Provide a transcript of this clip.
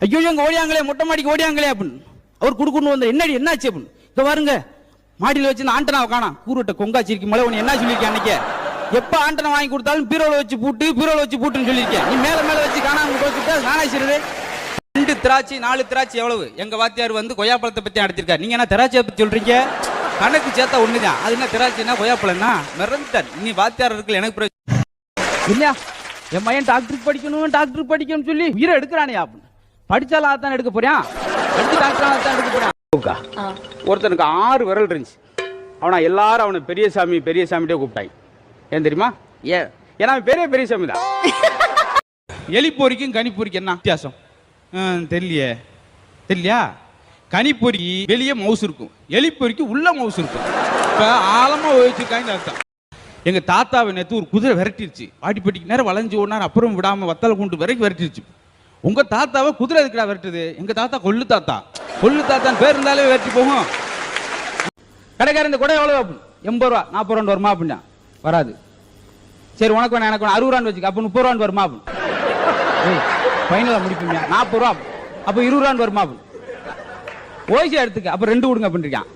ஐயோ எங்க ஓடியாங்களே, மொட்டை மாடிக்கு ஓடியாங்களே அப்படின்னு அவர் குடுக்குன்னு வந்து என்னடி என்னாச்சு அப்படின்னு. இங்க பாருங்க மாடியில் வச்சு ஆண்டனாவை காணாம், கூறுட்ட கொங்காச்சிருக்கு மலை உன்னை என்ன சொல்லியிருக்கேன் அன்னைக்கு, எப்ப ஆண்டனை வாங்கி கொடுத்தாலும் பீரோல வச்சு பூட்டுன்னு சொல்லியிருக்கேன், நீ மேல வச்சு காணாம கொடுத்துட்டு நானே செய்யறது. 2 திராட்சை 4 திராட்சை எவ்வளவு? எங்க வாத்தியார் வந்து கொய்யாப்பழத்தை பத்தி அடிச்சிருக்காரு, நீங்க என்ன திராட்சையை பத்தி சொல்றீங்க? கணக்கு சேர்த்தா ஒண்ணுதான், அது என்ன திராட்சைனா கொய்யாப்பழம்னா மிரண்டார். நீ வாத்தியார் இருக்குல்ல எனக்கு பிரச்சனை இல்லையா, என் பையன் டாக்டருக்கு படிக்கணும்னு சொல்லி உயிரை எடுக்கிறானே அப்படின்னு. படிச்சாலும் அதான் எடுக்க போறியா, படிச்சு டாக்டர் தான் எடுக்க போறான். ஒருத்தனுக்கு 6 விரல் இருந்துச்சு, அவனா எல்லாரும் அவனை பெரியசாமிட்டே கூப்பிட்டாங்க. ஏன் தெரியுமா? ஏன்னா பெரிய சாமி தான். எலிப்பொறிக்கும் கனிப்பொறிக்கும் என்ன வித்தியாசம் தெரியலையா? கனிப்பொறி வெளியே மவுஸ் இருக்கும், எலிப்பொறிக்கு உள்ள மவுஸ் இருக்கும். இப்ப ஆழமா வச்சிருக்காங்க அர்த்தம். எங்க தாத்தாவை நேற்று ஒரு குதிரை விரட்டிருச்சு, வாடிப்பட்டிக்கு நேரம் வளைஞ்சு ஓடினார், அப்புறம் விடாம வத்தலை கொண்டு வரைக்கும் விரட்டிருச்சு. உங்க தாத்தாவை குதிரை எதுக்குடா விரட்டுது? எங்க தாத்தா கொள்ளு தாத்தான் பேர் இருந்தாலே விரட்டி போகும். கடைக்காரன் இந்த கொடை எவ்வளவு? 80 ரூபா 40 ரூபா வருமா அப்படின்னா வராது. சரி உனக்கு வேணா எனக்கு 60 ரூபான்னு வச்சுக்க, அப்ப 30 ரூபான்னு வருமா அப்படின்னு. ஃபைனலா முடிப்பீங்க 40 ரூபா, அப்ப 20 ரூபான்னு வருமா அப்படின்னு. ஓய்ஸா எடுத்துக்க, அப்ப 2 கொடுங்க அப்படின்னு இருக்கான்.